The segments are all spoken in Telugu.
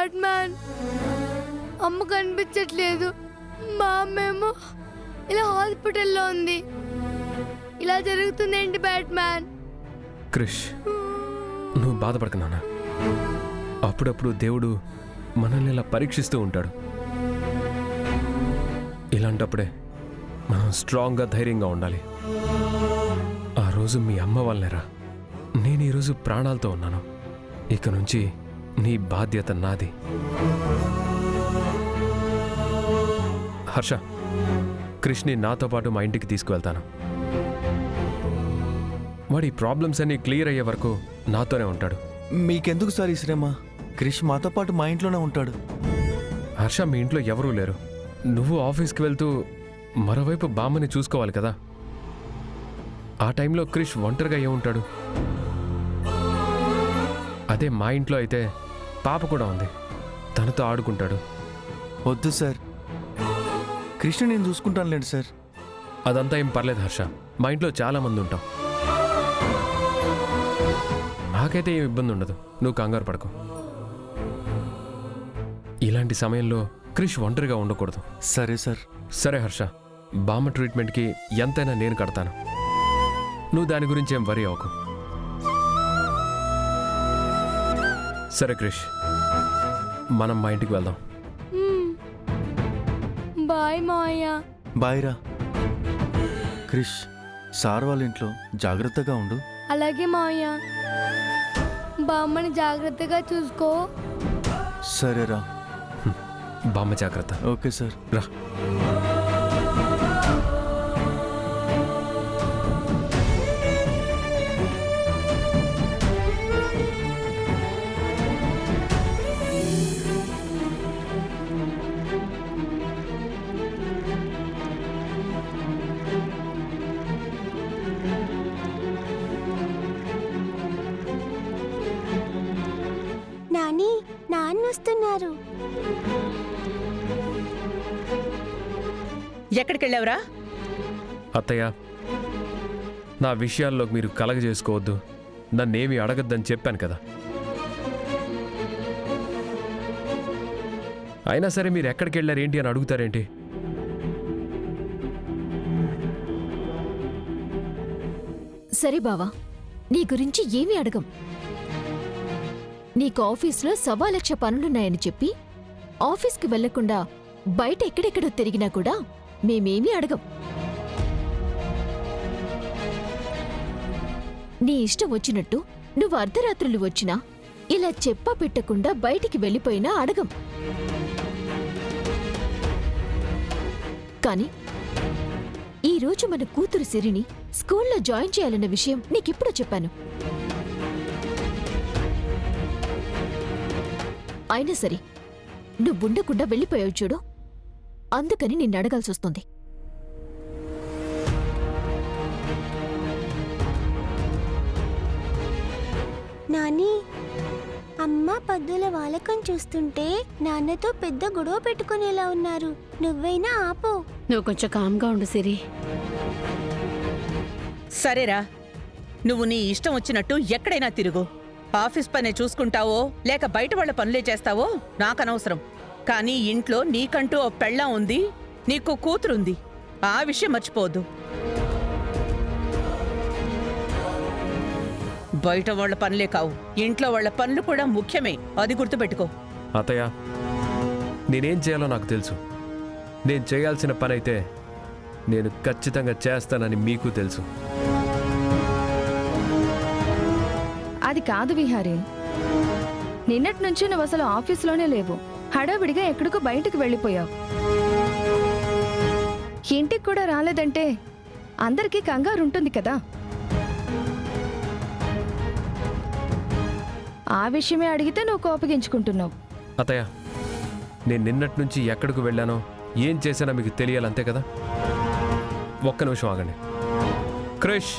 Bat man. అమ్మ కనిపించట్లేదు, మా అమ్మేమో ఇలా హాస్పిటల్లో ఉంది. ఇలా జరుగుతుంది ఏంటి బ్యాట్ మ్యాన్? క్రిష్, నువ్వు బాధపడకు నాన్న. అప్పుడప్పుడు దేవుడు మనల్ని ఇలా పరీక్షిస్తూ ఉంటాడు. ఇలాంటప్పుడే మనం స్ట్రాంగ్గా ధైర్యంగా ఉండాలి. ఆ రోజు మీ అమ్మ వాళ్ళేరా నేను ఈరోజు ప్రాణాలతో ఉన్నాను. ఇక నుంచి నీ బాధ్యత నాది. హర్ష, క్రిష్ని నాతో పాటు మా ఇంటికి తీసుకువెళ్తాను. వాడి ప్రాబ్లమ్స్ అన్నీ క్లియర్ అయ్యే వరకు నాతోనే ఉంటాడు. మీకెందుకు సార్ ఈ శ్రమ? క్రిష్ మాతో పాటు మా ఇంట్లోనే ఉంటాడు. హర్ష, మీ ఇంట్లో ఎవరూ లేరు. నువ్వు ఆఫీస్కి వెళ్తూ మరోవైపు బామ్మని చూసుకోవాలి కదా. ఆ టైంలో క్రిష్ ఒంటరిగా ఏముంటాడు? అదే మా ఇంట్లో అయితే పాప కూడా ఉంది, తనతో ఆడుకుంటాడు. వద్దు సార్, కృష్ణ నేను చూసుకుంటానులేండి సార్. అదంతా ఏం పర్లేదు హర్ష, మా ఇంట్లో చాలామంది ఉంటాం. నాకైతే ఏం ఇబ్బంది ఉండదు, నువ్వు కంగారు పడకు. ఇలాంటి సమయంలో క్రిష్ ఒంటరిగా ఉండకూడదు. సరే సార్. సరే హర్ష, బామ్మ ట్రీట్మెంట్కి ఎంతైనా నేను కడతాను. నువ్వు దాని గురించి ఏం వరీ అవ్వకు. సరే క్రిష్, మనం మా ఇంటికి వెళ్దాం. బాయ్ మావయ్య. బాయ్ రా. క్రిష్, సార్ వాళ్ళ ఇంట్లో జాగ్రత్తగా ఉండు. అలాగే మావయ్య, బామ్మని జాగ్రత్తగా చూసుకో. సరేరా. బామ్మ జాగ్రత్త. Okay sir. రా. నాని, నాన్నొస్తున్నారు. ఎక్కడికెళ్ళావురా? అత్తయ్య, నా విషయాల్లో మీరు కలగజేసుకోవద్దు, నన్నేమీ అడగద్దని చెప్పాను కదా. అయినా సరే మీరు ఎక్కడికి వెళ్ళారేంటి అని అడుగుతారేంటి? సరే బావా, నీ గురించి ఏమీ అడగం. నీకు ఆఫీస్లో 1,00,000 పనులున్నాయని చెప్పి ఆఫీస్కి వెళ్లకుండా బయట ఎక్కడెక్కడో తిరిగినా కూడా మేమేమీ అడగం. నీ ఇష్టం వచ్చినట్టు నువ్వు అర్ధరాత్రులు వచ్చినా ఇలా చెప్పా పెట్టకుండా బయటికి వెళ్ళిపోయినా అడగం. కాని ఈరోజు మన కూతురు సిరిని స్కూల్లో జాయిన్ చేయాలన్న విషయం నీకెప్పుడో చెప్పాను. అయినా సరే నువ్వుండకుండా వెళ్ళిపోయావు చూడు, అందుకని నిన్ను అడగాల్సొస్తుంది. నాని, అమ్మ పద్దుల వాలకం చూస్తుంటే నాన్నతో పెద్ద గొడవ పెట్టుకునేలా ఉన్నారు. నువ్వైనా ఆపు. నువ్వు కొంచెం కామ్గా ఉండు సిరి. సరేరా, నువ్వు నీ ఇష్టం వచ్చినట్టు ఎక్కడైనా తిరుగు. ఆఫీస్ పనే చూసుకుంటావో లేక బయట వాళ్ళ పనులే చేస్తావో నాకనవసరం. కానీ ఇంట్లో నీకంటూ ఓ పెళ్ళాం ఉంది, నీకు కూతురుంది. ఆ విషయం మర్చిపోవద్దు. బయట వాళ్ళ పనులే కావు, ఇంట్లో వాళ్ళ పనులు కూడా ముఖ్యమే, అది గుర్తుపెట్టుకో. అత్తయ్య, నేనేం చేయాలో నాకు తెలుసు. నేను చేయాల్సిన పని అయితే నేను ఖచ్చితంగా చేస్తానని మీకు తెలుసు. అది కాదు విహారీ, నిన్నటి నుంచి నువ్వు అసలు ఆఫీస్లోనే లేవు. హడావిడిగా ఎక్కడికో బయటకు వెళ్ళిపోయావు. ఇంటికి కూడా రాలేదంటే అందరికీ కంగారు ఉంటుంది కదా. ఆ విషయమే అడిగితే నువ్వు కోపగించుకుంటున్నావు. అత్తయ్య, నేను నిన్నటి నుంచి ఎక్కడికి వెళ్ళానో ఏం చేశానో మీకు తెలియాలంతే కదా. ఒక్క నిమిషం ఆగండి. క్రిష్,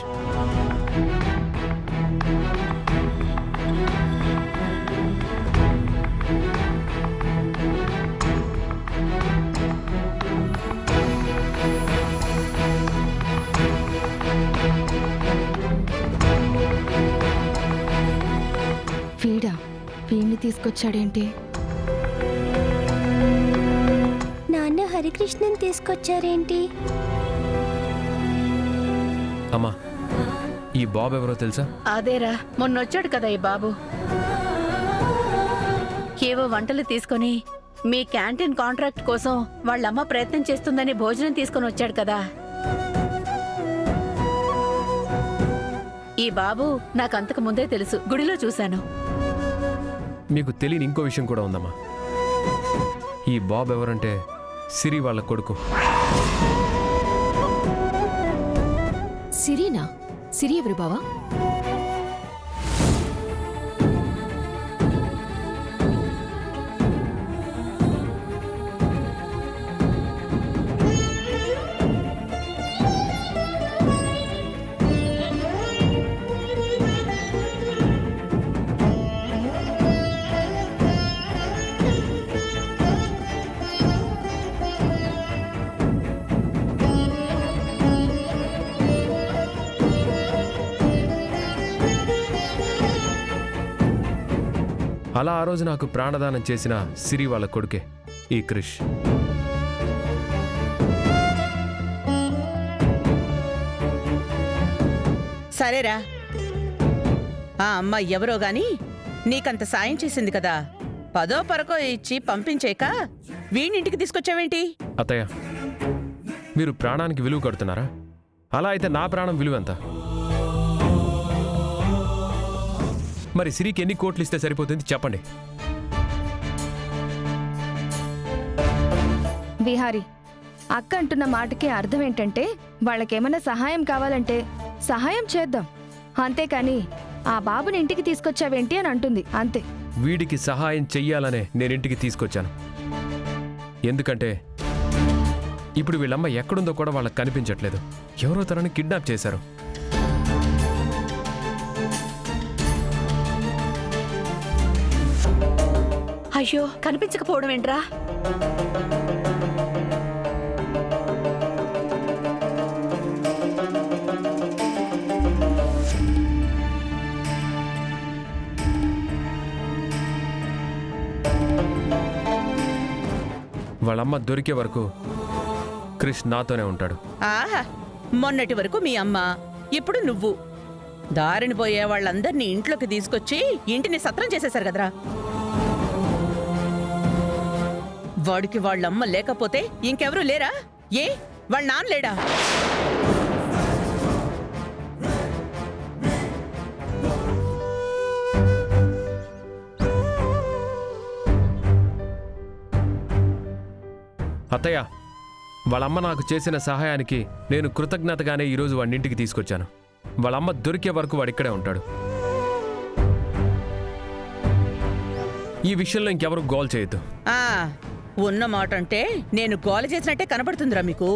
వీడా వీణ్ణి తీసుకొచ్చాడేంటి? హరికృష్ణన్ తీసుకొచ్చారేంటి? అమ్మా, ఈ బాబు ఎవరో తెలుసా? అదేరా మొన్నొచ్చాడు కదా ఈ బాబు. ఏవో వంటలు తీసుకొని మీ క్యాంటీన్ కాంట్రాక్ట్ కోసం వాళ్ళమ్మ ప్రయత్నం చేస్తుందని భోజనం తీసుకొని వచ్చాడు కదా. ఈ బాబు నాకంతకు ముందే తెలుసు, గుడిలో చూశాను. మీకు తెలియని ఇంకో విషయం కూడా ఉందమ్మా. ఈ బాబు ఎవరంటే సిరి వాళ్ళ కొడుకు. సిరీనా? సిరి ఎవరు బావా? అలా ఆ రోజు నాకు ప్రాణదానం చేసిన సిరి వాళ్ళ కొడుకే ఈ క్రిష్. సరేరా, ఆ అమ్మ ఎవరో గాని నీకంత సాయం చేసింది కదా, 10ో 12కో ఇచ్చి పంపించేక వీణింటికి తీసుకొచ్చావేంటి? అత్తయ్య, మీరు ప్రాణానికి విలువ కడుతున్నారా? అలా అయితే నా ప్రాణం విలువ ఎంత? మరి సిరికి ఎన్ని కోట్లు ఇస్తే సరిపోతుంది చెప్పండి. విహారి, అక్క అంటున్న మాటకి అర్థం ఏంటంటే వాళ్ళకేమైనా సహాయం కావాలంటే సహాయం చేద్దాం, అంతేకాని ఆ బాబుని ఇంటికి తీసుకొచ్చావేంటి అని అంటుంది అంతే. వీడికి సహాయం చెయ్యాలనే నేను ఇంటికి తీసుకొచ్చాను. ఎందుకంటే ఇప్పుడు వీళ్ళమ్మ ఎక్కడుందో కూడా వాళ్ళకి కనిపించట్లేదు. ఎవరో తనని కిడ్నాప్ చేశారు. అయ్యో, కనిపించకపోవడం ఏంట్రా? వాళ్ళమ్మ దొరికే వరకు క్రిష్ నాతోనే ఉంటాడు. ఆహా, మొన్నటి వరకు మీ అమ్మ, ఇప్పుడు నువ్వు దారిని పోయే వాళ్ళందరినీ ఇంట్లోకి తీసుకొచ్చి ఇంటిని సత్రం చేసేశారు కదరా. వాడికి వాళ్ళమ్మ లేకపోతే ఇంకెవరూ లేరా? ఏ వాళ్ళ నాన్న లేడా? అత్తయ్య, వాళ్ళమ్మ నాకు చేసిన సహాయానికి నేను కృతజ్ఞతగానే ఈరోజు వాడిని ఇంటికి తీసుకొచ్చాను. వాళ్ళమ్మ దొరికే వరకు వాడిక్కడే ఉంటాడు. ఈ విషయంలో ఇంకెవరు గోల్ చేయొద్దు. ఉన్న మాట అంటే నేను గోల చేసినట్టే కనబడుతుందిరా మీకు.